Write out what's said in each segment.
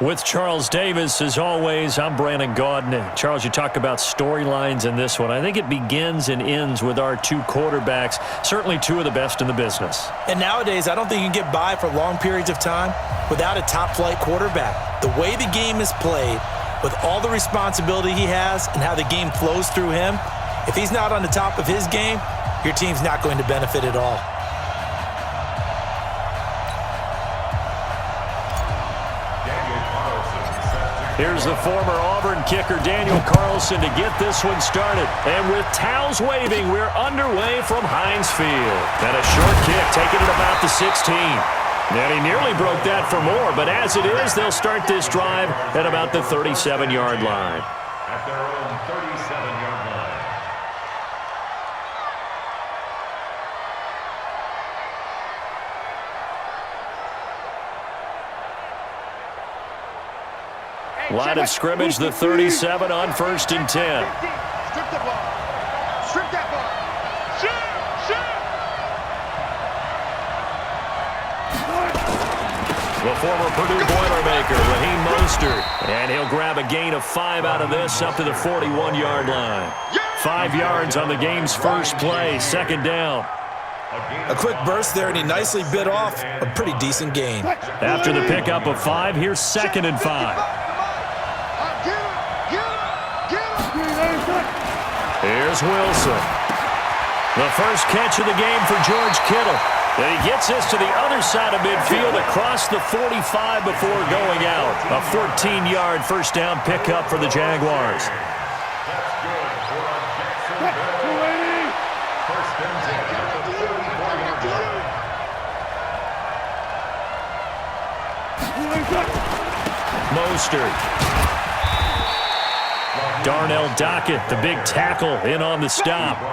With Charles Davis, as always, I'm Brandon Gaudin. Charles, you talk about storylines in this one. I think it begins and ends with our two quarterbacks, certainly two of the best in the business. And nowadays, I don't think you can get by for long periods of time without a top-flight quarterback. The way the game is played, with all the responsibility he has and how the game flows through him, if he's not on the top of his game, your team's not going to benefit at all. Here's the former Auburn kicker, Daniel Carlson, to get this one started. And with towels waving, we're underway from Heinz Field. And a short kick, taking it about the 16. And he nearly broke that for more, but as it is, they'll start this drive at about the 37-yard line. At their own 37-yard line. Line of scrimmage, the 37 on 1st and 10. Strip the ball. Strip that ball. The former Purdue Boilermaker, Raheem Mostert. And he'll grab a gain of 5 out of this up to the 41-yard line. 5 yards on the game's first play, 2nd down. A quick burst there, and he nicely bit off a pretty decent gain. After the pickup of 5, here's 2nd and 5. Here's Wilson. The first catch of the game for George Kittle. And he gets this to the other side of midfield across the 45 before going out. A 14-yard first down pickup for the Jaguars. That's good for Jacksonville. First and 10 at the 34-yard line. Mostert. Darnell Dockett, the big tackle, in on the stop. All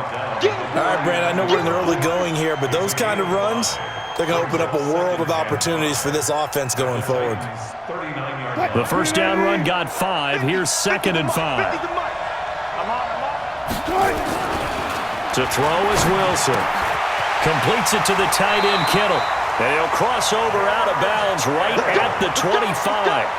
right, Brandon, I know we're in the early going here, but those kind of runs, they're going to open up a world of opportunities for this offense going forward. The first down run got 5. Here's 2nd and 5. To throw is Wilson. Completes it to the tight end, Kittle. And he'll cross over out of bounds right at the 25.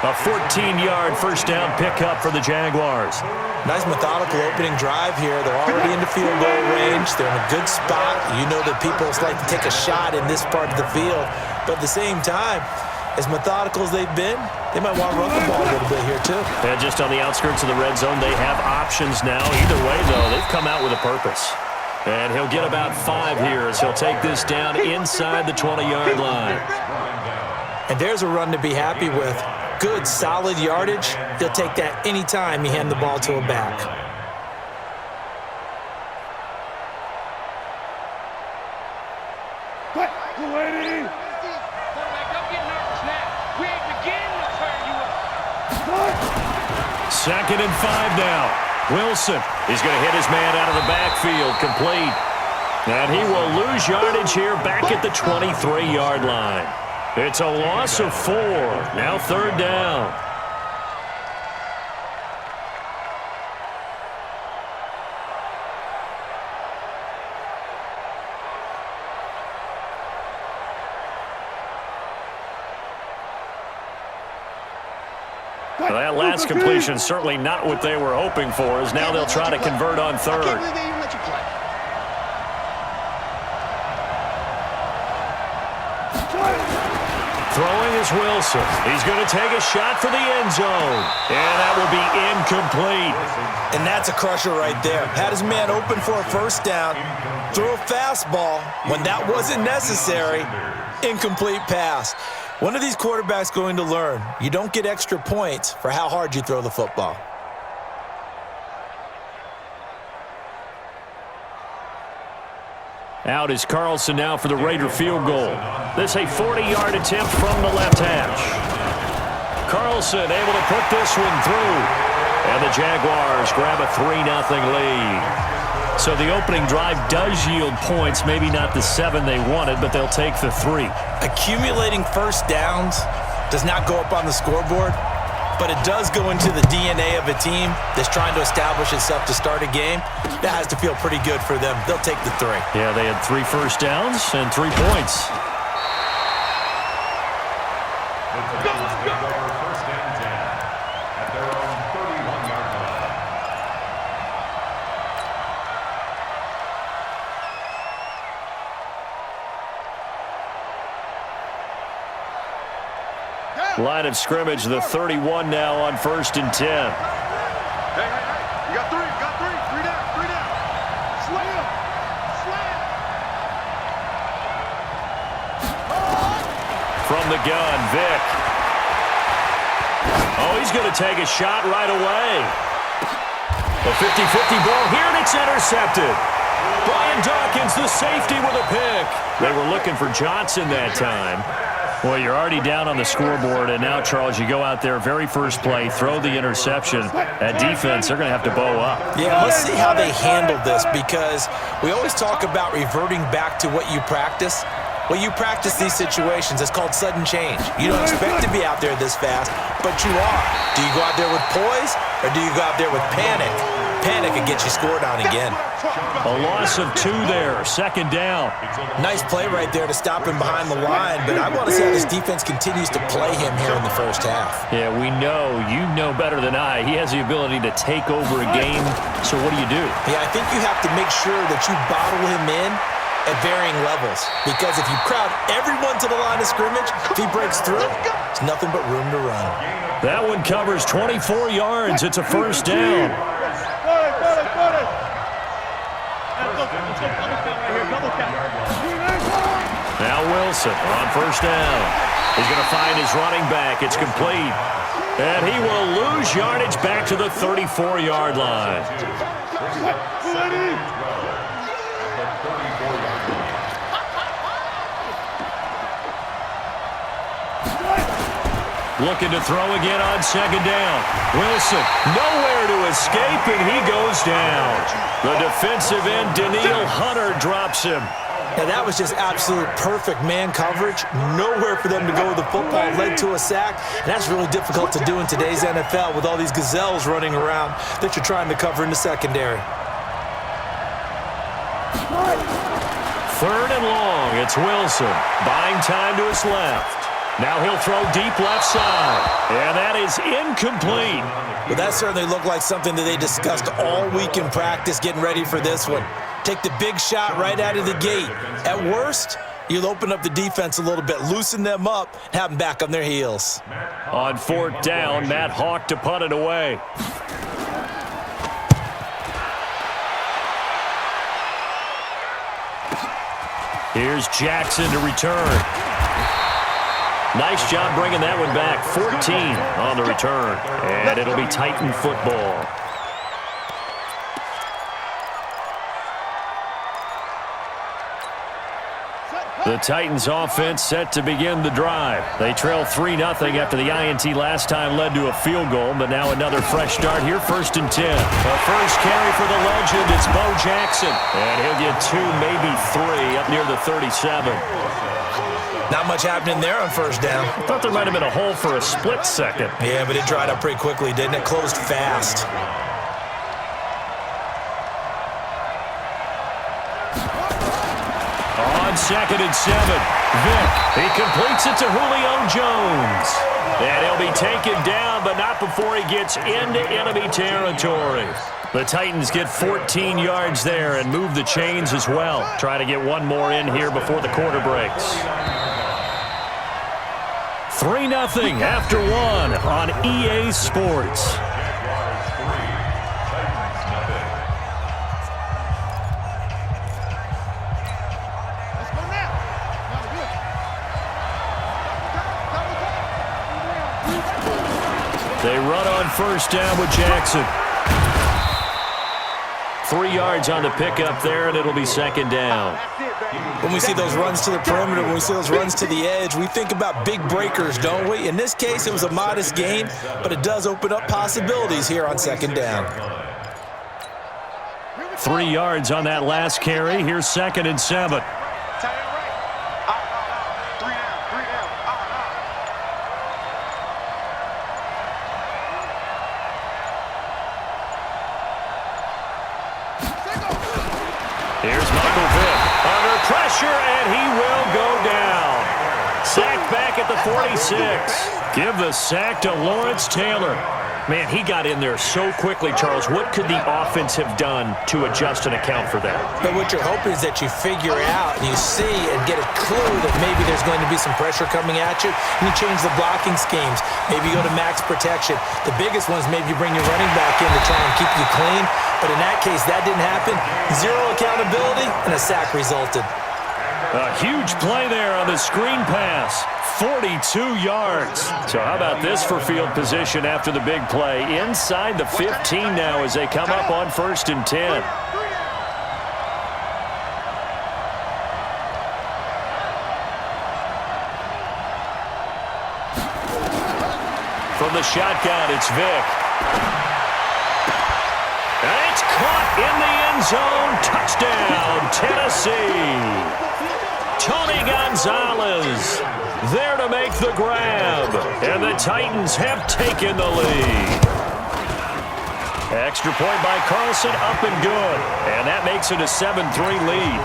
A 14-yard first down pickup for the Jaguars. Nice methodical opening drive here. They're already into field goal range. They're in a good spot. You know that people like to take a shot in this part of the field. But at the same time, as methodical as they've been, they might want to run the ball a little bit here too. And just on the outskirts of the red zone, they have options now. Either way, though, they've come out with a purpose. And he'll get about 5 here as he'll take this down inside the 20-yard line. And there's a run to be happy with. Good, solid yardage. He'll take that anytime you hand the ball to a back. Second and 5 now. Wilson, he's going to hit his man out of the backfield, complete. And he will lose yardage here back at the 23-yard line. It's a loss of 4. Now 3rd down. Well, that last completion certainly not what they were hoping for, as now they'll try to convert on 3rd. Throwing is Wilson. He's going to take a shot for the end zone. And that will be incomplete. And that's a crusher right there. Had his man open for a first down. Threw a fastball when that wasn't necessary. Incomplete pass. One of these quarterbacks going to learn, you don't get extra points for how hard you throw the football. Out is Carlson now for the Raider field goal. This a 40-yard attempt from the left hash. Carlson able to put this one through. And the Jaguars grab a 3-0 lead. So the opening drive does yield points, maybe not the 7 they wanted, but they'll take the 3. Accumulating first downs does not go up on the scoreboard, but it does go into the DNA of a team that's trying to establish itself to start a game. That has to feel pretty good for them. They'll take the 3. Yeah, they had 3 first downs and 3 points. The Titans take over 1st and 10. Line of scrimmage, the 31 now on 1st and 10. Hey, you got three. Three down. Slam. From the gun, Vic. Oh, he's going to take a shot right away. A 50-50 ball here, and it's intercepted. Brian Dawkins, the safety, with a pick. They were looking for Johnson that time. Well, you're already down on the scoreboard, and now, Charles, you go out there, very first play, throw the interception. At defense, they're going to have to bow up. Yeah, let's see how they handle this, because we always talk about reverting back to what you practice. Well, you practice these situations. It's called sudden change. You don't expect to be out there this fast, but you are. Do you go out there with poise, or do you go out there with panic? Panic can get you scored on again. A loss of 2 there, 2nd down. Nice play right there to stop him behind the line, but I want to see how this defense continues to play him here in the first half. Yeah, we know, you know better than I, he has the ability to take over a game, so what do you do? Yeah, I think you have to make sure that you bottle him in at varying levels, because if you crowd everyone to the line of scrimmage, if he breaks through, there's nothing but room to run. That one covers 24 yards. It's a 1st down. Now Wilson on 1st down. He's going to find his running back. It's complete. And he will lose yardage back to the 34-yard line. Looking to throw again on 2nd down. Wilson, nowhere to escape, and he goes down. The defensive end, Daniil Hunter, drops him. Now, that was just absolute perfect man coverage. Nowhere for them to go with the football. Led to a sack. And that's really difficult to do in today's NFL with all these gazelles running around that you're trying to cover in the secondary. 3rd and long. It's Wilson. Buying time to his left. Now he'll throw deep left side. And that is incomplete. But that certainly looked like something that they discussed all week in practice getting ready for this one. Take the big shot right out of the gate. At worst, you'll open up the defense a little bit, loosen them up, and have them back on their heels. On 4th down, Matt Hawk to punt it away. Here's Jackson to return. Nice job bringing that one back. 14 on the return. And it'll be Titan football. The Titans offense set to begin the drive. They trail 3-0 after the INT last time led to a field goal, but now another fresh start here, 1st and 10. The first carry for the legend, it's Bo Jackson. And he'll get 2, maybe 3 up near the 37. Not much happening there on 1st down. I thought there might have been a hole for a split second. Yeah, but it dried up pretty quickly, didn't it? Closed fast. On 2nd and 7, Vic, he completes it to Julio Jones. And he'll be taken down, but not before he gets into enemy territory. The Titans get 14 yards there and move the chains as well. Try to get one more in here before the quarter breaks. 3-0 after 1 on EA Sports. They run on 1st down with Jackson. 3 yards on the pickup there, and it'll be 2nd down. When we see those runs to the perimeter, when we see those runs to the edge, we think about big breakers, don't we? In this case, it was a modest gain, but it does open up possibilities here on 2nd down. 3 yards on that last carry. Here's 2nd and 7. Here's Michael Vick under pressure, and he will go down. Sacked back at the 46. Give the sack to Lawrence Taylor. Man, he got in there so quickly, Charles. What could the offense have done to adjust and account for that? But what you're hoping is that you figure out and you see and get a clue that maybe there's going to be some pressure coming at you, and you change the blocking schemes. Maybe you go to max protection. The biggest one is maybe you bring your running back in to try and keep you clean. But in that case, that didn't happen. Zero accountability, and a sack resulted. A huge play there on the screen pass. 42 yards. So how about this for field position after the big play? Inside the 15 now as they come up on 1st and 10. From the shotgun, it's Vick. And it's caught in the end zone. Touchdown, Tennessee. Tony Gonzalez there to make the grab. And the Titans have taken the lead. Extra point by Carlson, up and good. And that makes it a 7-3 lead.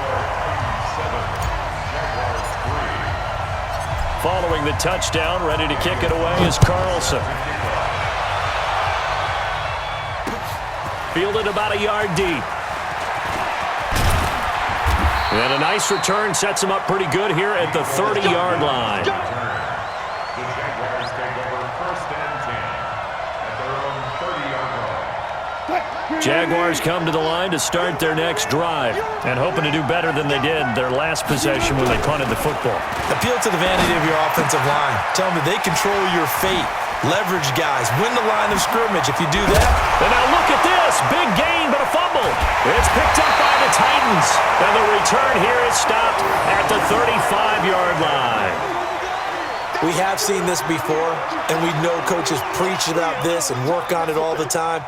Following the touchdown, ready to kick it away is Carlson. Fielded about a yard deep. And a nice return sets him up pretty good here at the 30-yard line. The Jaguars take over 1st and 10 at their own 30-yard line. Jaguars come to the line to start their next drive and hoping to do better than they did their last possession when they punted the football. Appeal to the vanity of your offensive line. Tell them that they control your fate. Leverage guys. Win the line of scrimmage if you do that. And now look at this. Big gain, but a fumble. It's picked up by the Titans. And the return here is stopped at the 35-yard line. We have seen this before, and we know coaches preach about this and work on it all the time.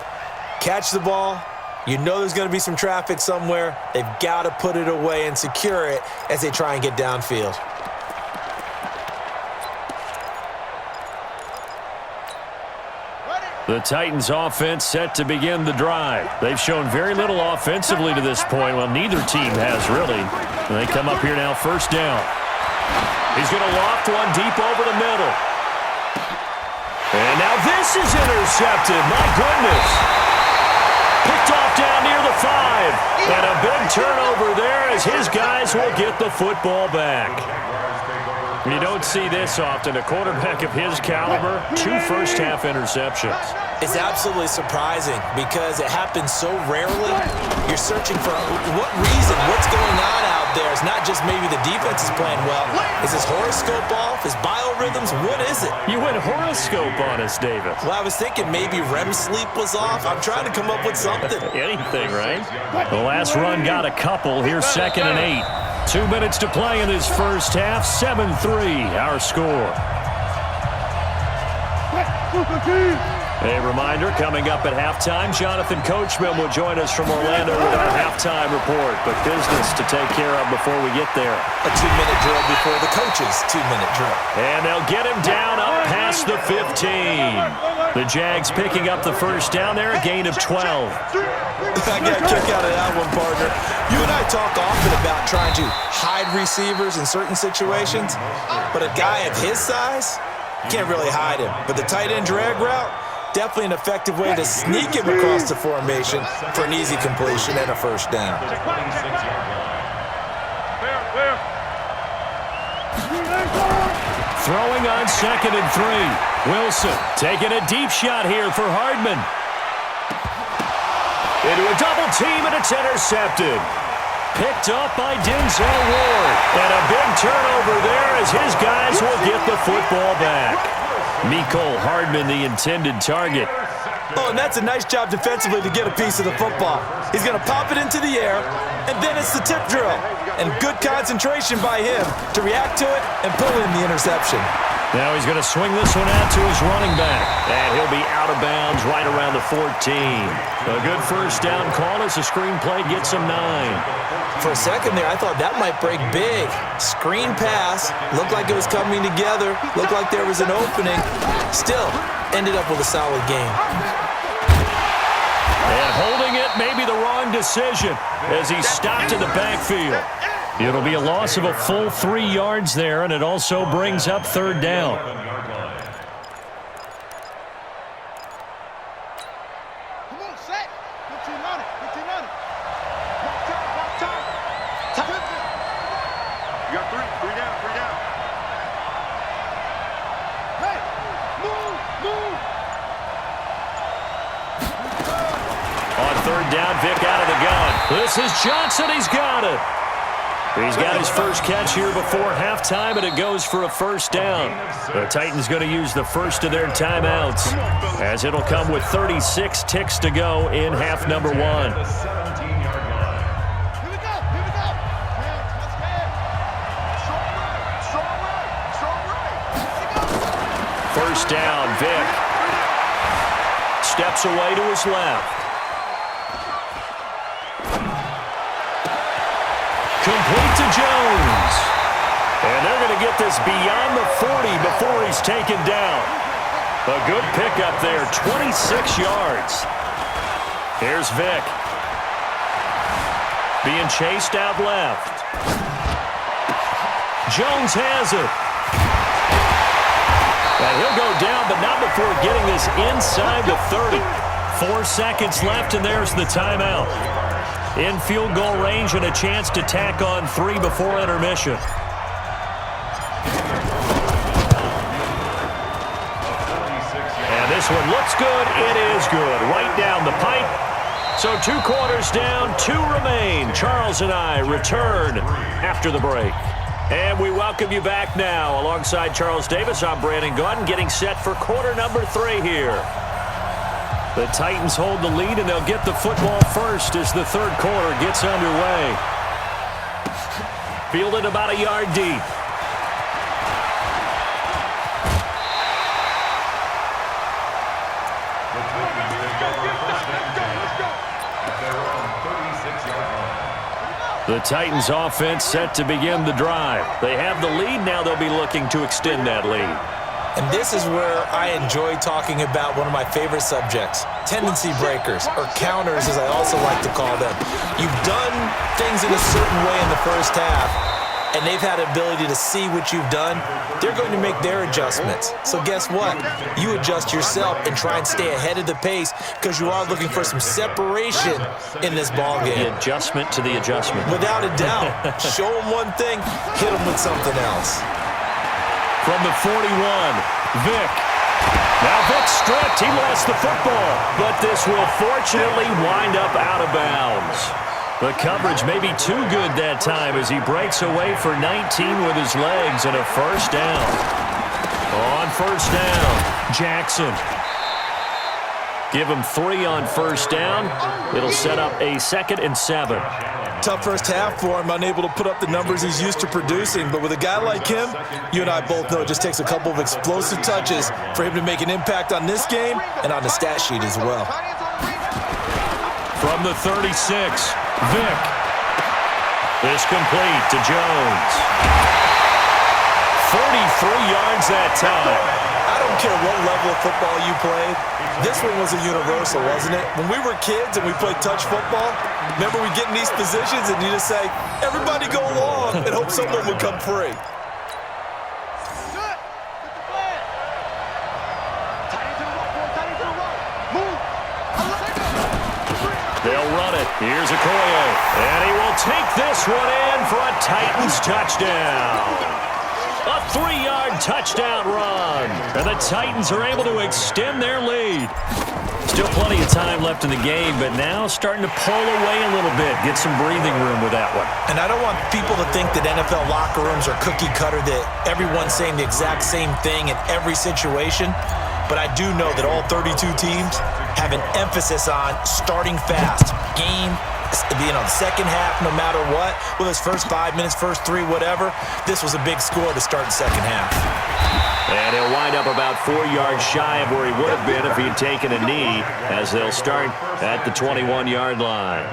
Catch the ball. You know there's going to be some traffic somewhere. They've got to put it away and secure it as they try and get downfield. The Titans offense set to begin the drive. They've shown very little offensively to this point. Well, neither team has really. And they come up here now, 1st down. He's going to loft one deep over the middle. And now this is intercepted. My goodness. Picked off down near the 5. And a big turnover there as his guys will get the football back. You don't see this often. A quarterback of his caliber, 2 first-half interceptions. It's absolutely surprising because it happens so rarely. You're searching for what reason, what's going on out there. It's not just maybe the defense is playing well. Is his horoscope off? His biorhythms? What is it? You went horoscope on us, Davis. Well, I was thinking maybe REM sleep was off. I'm trying to come up with something. Anything, right? The last run got a couple. Here's 2nd and 8. 2 minutes to play in this first half. 7-3, our score. A reminder, coming up at halftime, Jonathan Coachman will join us from Orlando with our halftime report. But business to take care of before we get there. A 2-minute drill before the coach's 2-minute drill. And they'll get him down up past the 15. The Jags picking up the first down there, a gain of 12. I got a kick out of that one, partner. You and I talk often about trying to hide receivers in certain situations, but a guy of his size, you can't really hide him. But the tight end drag route, definitely an effective way to sneak him across the formation for an easy completion and a first down. Throwing on 2nd and 3. Wilson taking a deep shot here for Hardman. Into a double team, and it's intercepted. Picked up by Denzel Ward. And a big turnover there as his guys will get the football back. Mecole Hardman, the intended target. Oh, and that's a nice job defensively to get a piece of the football. He's going to pop it into the air, and then it's the tip drill. And good concentration by him to react to it and pull in the interception. Now he's going to swing this one out to his running back. And he'll be out of bounds right around the 14. A good first down call as the screen play gets him 9. For a second there, I thought that might break big. Screen pass. Looked like it was coming together. Looked like there was an opening. Still, ended up with a solid game. And holding it may be the wrong decision as he stopped in the backfield. It'll be a loss of a full 3 yards there, and it also brings up 3rd down. third down. Vick out of the gun. This is Johnson. He's got it. He's got his first catch here before halftime, and it goes for a first down. The Titans going to use the first of their timeouts, as it'll come with 36 ticks to go in half number one. First down, Vick steps away to his left. Complete to Jones. And they're going to get this beyond the 40 before he's taken down. A good pickup there, 26 yards. Here's Vick. Being chased out left. Jones has it. And he'll go down, but not before getting this inside the 30. 4 seconds left, and there's the timeout. In field goal range and a chance to tack on 3 before intermission. And this one looks good. It is good. Right down the pipe. So 2 quarters down, 2 remain. Charles and I return after the break. And we welcome you back now. Alongside Charles Davis, I'm Brandon Gaudin, getting set for quarter number 3 here. The Titans hold the lead, and they'll get the football first as the third quarter gets underway. Fielded about a yard deep. The Titans offense set to begin the drive. They have the lead. Now they'll be looking to extend that lead. And this is where I enjoy talking about one of my favorite subjects, tendency breakers, or counters as I also like to call them. You've done things in a certain way in the first half, and they've had the ability to see what you've done. They're going to make their adjustments. So guess what? You adjust yourself and try and stay ahead of the pace because you are looking for some separation in this ballgame. The adjustment to the adjustment. Without a doubt. Show them one thing, hit them with something else. From the 41, Vick. Now Vick stripped. He lost the football, but this will fortunately wind up out of bounds. The coverage may be too good that time as he breaks away for 19 with his legs and a first down. On first down, Jackson. Give him 3 on first down. It'll set up a 2nd and 7. Tough first half for him, unable to put up the numbers he's used to producing. But with a guy like him, you and I both know it just takes a couple of explosive touches for him to make an impact on this game and on the stat sheet as well. From the 36, Vick. This complete to Jones. 43 yards that time. I don't care what level of football you played. This one was a universal, wasn't it? When we were kids and we played touch football, remember we get in these positions and you just say, everybody go long and hope someone would come free. They'll run it. Here's Okoye. And he will take this one in for a Titans touchdown. A 3-yard touchdown run. And the Titans are able to extend their lead. Still plenty of time left in the game, but now starting to pull away a little bit. Get some breathing room with that one. And I don't want people to think that NFL locker rooms are cookie cutter, that everyone's saying the exact same thing in every situation. But I do know that all 32 teams have an emphasis on starting fast. Game, the second half, no matter what, whether it's first 5 minutes, first 3, whatever, this was a big score to start the second half. And he'll wind up about 4 yards shy of where he would have been if he'd taken a knee, as they'll start at the 21-yard line.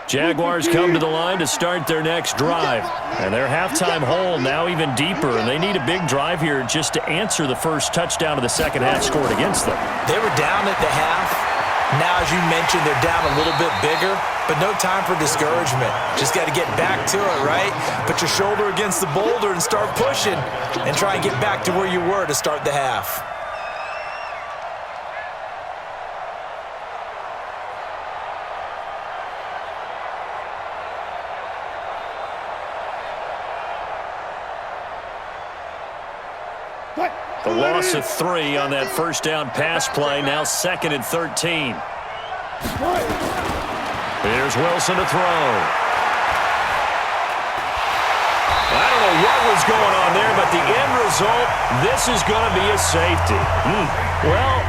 Jaguars come to the line to start their next drive. And their halftime hole now even deeper, and they need a big drive here just to answer the first touchdown of the second half scored against them. They were down at the half. Now, as you mentioned, they're down a little bit bigger, but no time for discouragement. Just got to get back to it, right? Put your shoulder against the boulder and start pushing and try and get back to where you were to start the half. The loss of 3 on that first down pass play. Now 2nd and 13. Here's Wilson to throw. I don't know what was going on there, but the end result, this is going to be a safety. Well,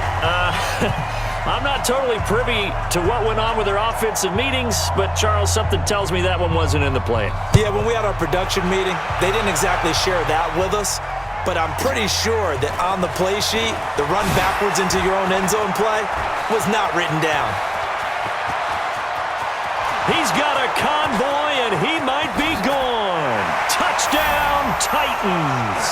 I'm not totally privy to what went on with their offensive meetings, but, Charles, something tells me that one wasn't in the plan. Yeah, when we had our production meeting, they didn't exactly share that with us, but I'm pretty sure that on the play sheet, the run backwards into your own end zone play was not written down. He's got a convoy, and he might be gone. Touchdown, Titans.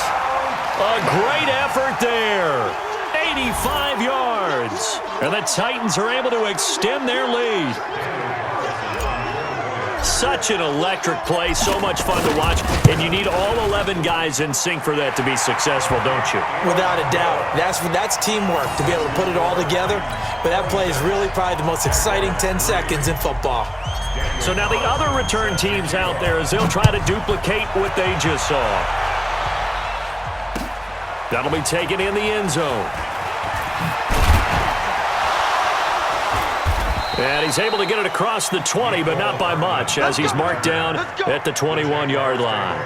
A great effort there. 85 yards. And the Titans are able to extend their lead. Such an electric play, so much fun to watch. And you need all 11 guys in sync for that to be successful, don't you? Without a doubt. That's teamwork to be able to put it all together. But that play is really probably the most exciting 10 seconds in football. So now the other return teams out there as they'll try to duplicate what they just saw. That'll be taken in the end zone. And he's able to get it across the 20, but not by much, as he's marked down at the 21-yard line.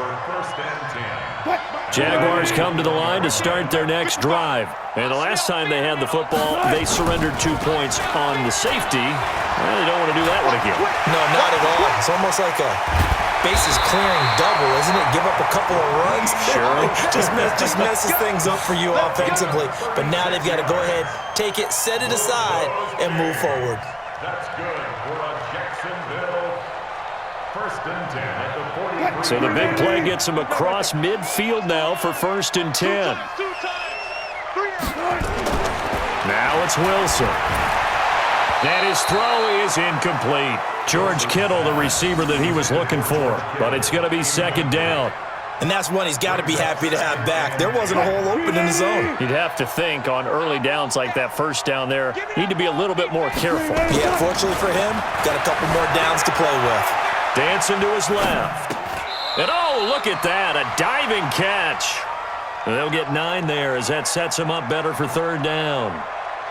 Jaguars come to the line to start their next drive. And the last time they had the football, they surrendered 2 points on the safety. Well, they don't want to do that one again. No, not at all. It's almost like a bases clearing double, isn't it? Give up a couple of runs. Sure. just messes things up for you offensively. But now they've got to go ahead, take it, set it aside, and move forward. That's good for a Jacksonville 1st and 10 at the 43. So the big play gets him across midfield now for 1st and 10. Now it's Wilson. And his throw is incomplete. George Kittle, the receiver that he was looking for. But it's going to be 2nd down. And that's one he's got to be happy to have back. There wasn't a hole open in the zone. You'd have to think on early downs like that first down there, need to be a little bit more careful. Yeah, fortunately for him, got a couple more downs to play with. Dancing to his left. And oh, look at that, a diving catch. They'll get 9 there as that sets him up better for 3rd down.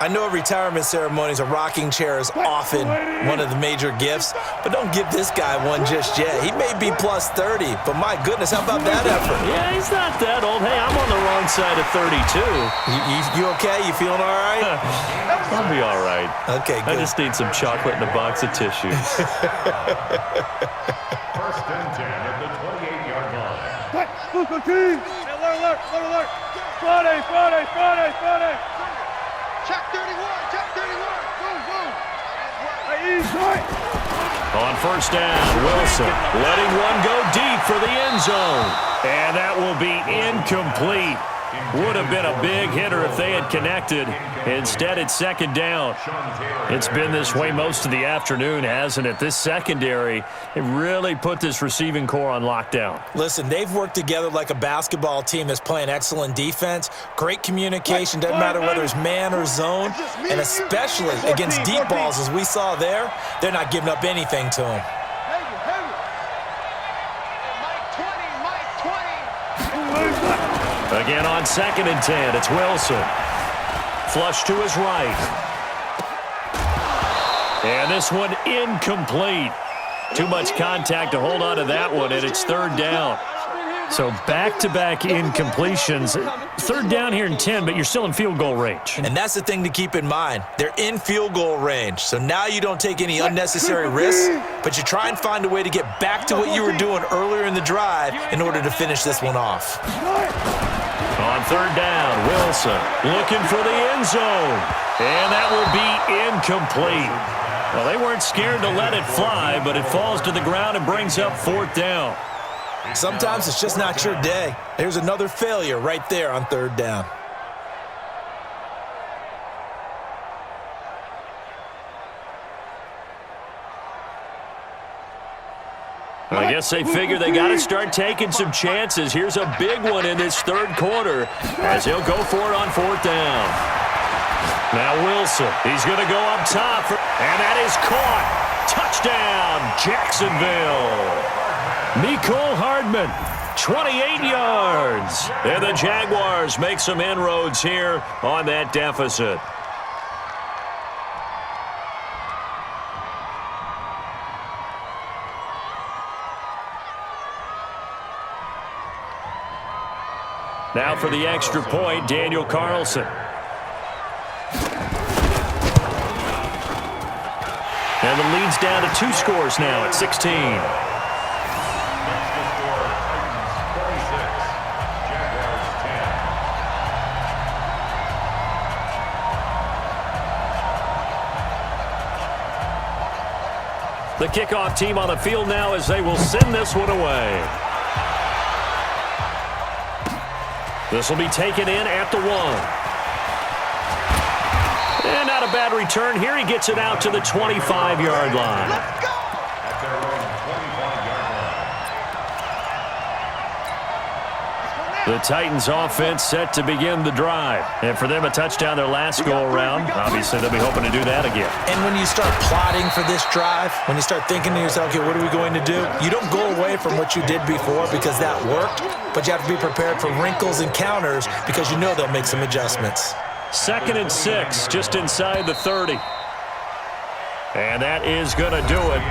I know at retirement ceremonies, a rocking chair is often one of the major gifts, but don't give this guy one just yet. He may be plus 30, but my goodness, how about that effort? Yeah, he's not that old. Hey, I'm on the wrong side of 32. You okay? You feeling all right? I'll be all right. Okay, good. I just need some chocolate and a box of tissues. 1st and 10 at the 28-yard line. Alert. Friday. Check 31. On 1st down, Wilson letting one go deep for the end zone. And that will be incomplete. Would have been a big hitter if they had connected. Instead, it's 2nd down. It's been this way most of the afternoon, hasn't it? This secondary, it really put this receiving core on lockdown. Listen, they've worked together like a basketball team that's playing excellent defense. Great communication, doesn't matter whether it's man or zone. And especially against deep balls, as we saw there, they're not giving up anything to them. Again on 2nd and 10, it's Wilson. Flush to his right. And this one incomplete. Too much contact to hold on to that one, and it's 3rd down. So back-to-back incompletions. 3rd down here in 10, but you're still in field goal range. And that's the thing to keep in mind. They're in field goal range. So now you don't take any unnecessary risks, but you try and find a way to get back to what you were doing earlier in the drive in order to finish this one off. On 3rd down, Wilson looking for the end zone. And that will be incomplete. Well, they weren't scared to let it fly, but it falls to the ground and brings up 4th down. Sometimes it's just not your day. There's another failure right there on 3rd down. I guess they figure they got to start taking some chances. Here's a big one in this 3rd quarter as he'll go for it on 4th down. Now Wilson, he's going to go up top, and that is caught. Touchdown, Jacksonville. Mecole Hardman 28 yards. And the Jaguars make some inroads here on that deficit. Now for the extra point, Daniel Carlson. And the lead's down to 2 scores now at 16. The kickoff team on the field now as they will send this one away. This will be taken in at the 1. And not a bad return here. He gets it out to the 25-yard line. Let's go! At their own 25-yard line. The Titans offense set to begin the drive. And for them, a touchdown their last go-around. Obviously, they'll be hoping to do that again. And when you start plotting for this drive, when you start thinking to yourself, okay, what are we going to do? You don't go away from what you did before because that worked, but you have to be prepared for wrinkles and counters because you know they'll make some adjustments. 2nd and 6, just inside the 30. And that is going to do it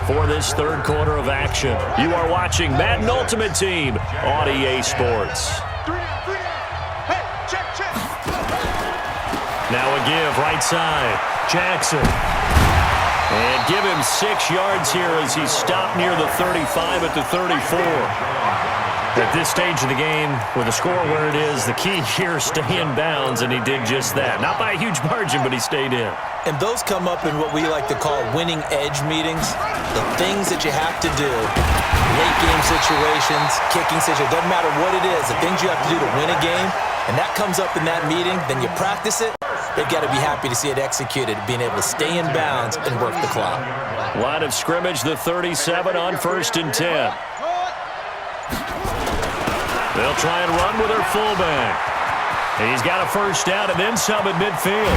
for this third quarter of action. You are watching Madden Ultimate Team on EA Sports. 3 down, 3 down. Hey, check, check. Now a give right side. Jackson. And give him 6 yards here as he's stopped near the 35 at the 34. At this stage of the game, with the score where it is, the key here is stay in bounds, and he did just that. Not by a huge margin, but he stayed in. And those come up in what we like to call winning edge meetings. The things that you have to do, late game situations, kicking situations, doesn't matter what it is, the things you have to do to win a game, and that comes up in that meeting, then you practice it, they've got to be happy to see it executed, being able to stay in bounds and work the clock. Line of scrimmage, the 37 on 1st and 10. They'll try and run with their fullback. He's got a first down and then some at midfield.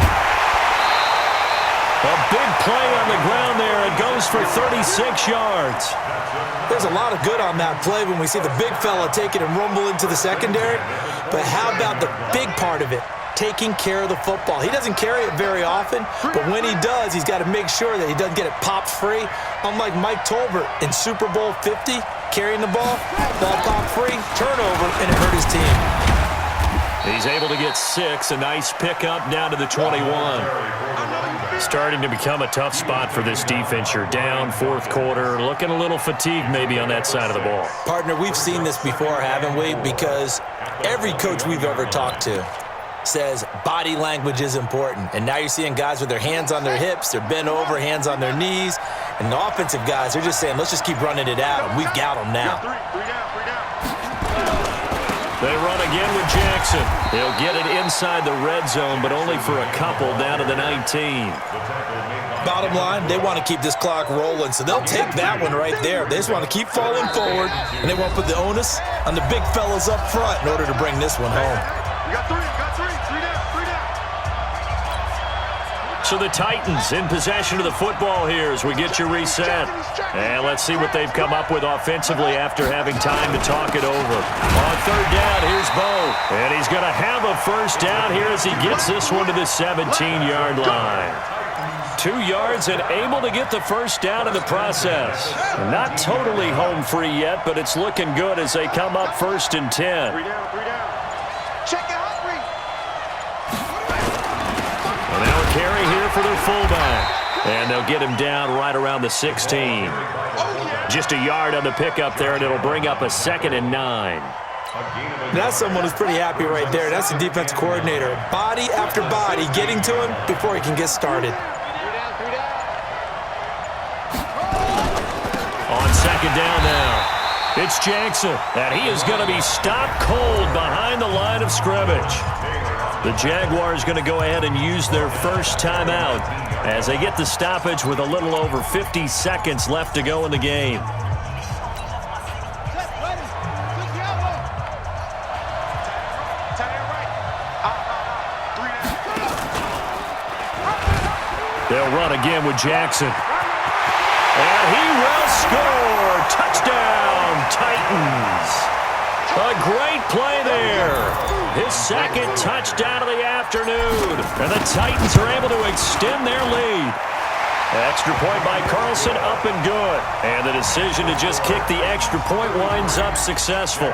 A big play on the ground there. It goes for 36 yards. There's a lot of good on that play when we see the big fella take it and rumble into the secondary. But how about the big part of it? Taking care of the football. He doesn't carry it very often, but when he does, he's got to make sure that he doesn't get it popped free. Unlike Mike Tolbert in Super Bowl 50, carrying the ball popped free, turnover, and it hurt his team. He's able to get 6, a nice pickup down to the 21. Starting to become a tough spot for this defense. You're down 4th quarter, looking a little fatigued maybe on that side of the ball. Partner, we've seen this before, haven't we? Because every coach we've ever talked to says body language is important. And now you're seeing guys with their hands on their hips, they're bent over, hands on their knees. And the offensive guys, they're just saying, let's just keep running it out. And we've got them now. 3 down, 3 down. They run again with Jackson. He'll get it inside the red zone, but only for a couple down to the 19. Bottom line, they want to keep this clock rolling, so they'll take that one right there. They just want to keep falling forward, and they want to put the onus on the big fellas up front in order to bring this one home. We got 3 down, 3 down. So the Titans in possession of the football here as we get you reset. And let's see what they've come up with offensively after having time to talk it over. On 3rd down, here's Bo. And he's going to have a first down here as he gets this one to the 17-yard line. 2 yards and able to get the first down in the process. Not totally home free yet, but it's looking good as they come up 1st and 10. 3 down. Check it out, Reed. And now a carry here for their fullback. And they'll get him down right around the 16. Just a yard on the pickup there, and it'll bring up a 2nd and 9. That's someone who's pretty happy right there. That's the defense coordinator. Body after body getting to him before he can get started. On 2nd down now, it's Jackson, and he is going to be stopped cold behind the line of scrimmage. The Jaguars going to go ahead and use their first timeout as they get the stoppage with a little over 50 seconds left to go in the game. They'll run again with Jackson. And he will score. Touchdown, Titans. A great play there. His second touchdown of the afternoon. And the Titans are able to extend their lead. Extra point by Carlson, up and good. And the decision to just kick the extra point winds up successful.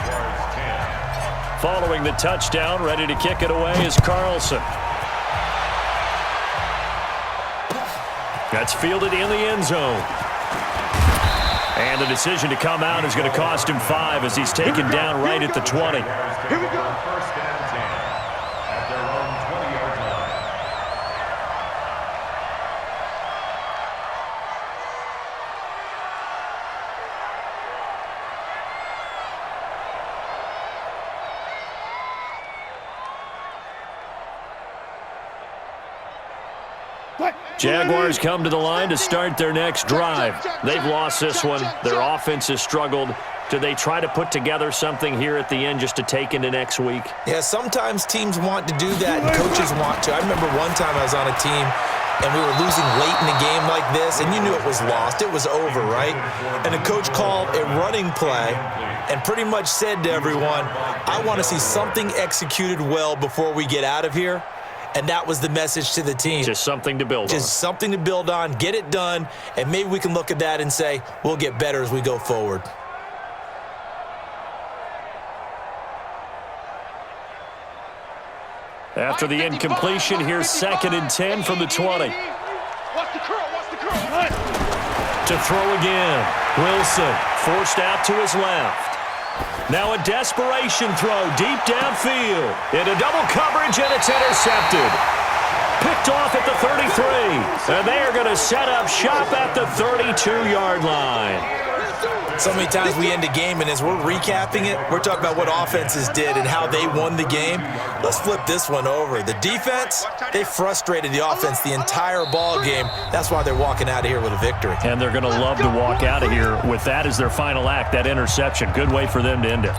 Following the touchdown, ready to kick it away is Carlson. That's fielded in the end zone. And the decision to come out is going to cost him 5 as he's taken down right at the 20. Here we go. First and 10 at their own 20-yard line. Jaguars come to the line to start their next drive. They've lost this one. Their offense has struggled. Do they try to put together something here at the end just to take into next week? Yeah, sometimes teams want to do that and coaches want to. I remember one time I was on a team and we were losing late in a game like this, and you knew it was lost. It was over, right? And the coach called a running play and pretty much said to everyone, I want to see something executed well before we get out of here. And that was the message to the team. Just something to build on. Just something to build on, get it done, and maybe we can look at that and say, we'll get better as we go forward. After the incompletion, here's 2nd and 10 from the 20. Watch the curl. To throw again. Wilson forced out to his left. Now a desperation throw deep downfield. Into double coverage, and it's intercepted. Picked off at the 33. And they are going to set up shop at the 32-yard line. So many times we end a game, and as we're recapping it, we're talking about what offenses did and how they won the game. Let's flip this one over. The defense, they frustrated the offense the entire ball game. That's why they're walking out of here with a victory. And they're going to love to walk out of here with that as their final act, that interception. Good way for them to end it.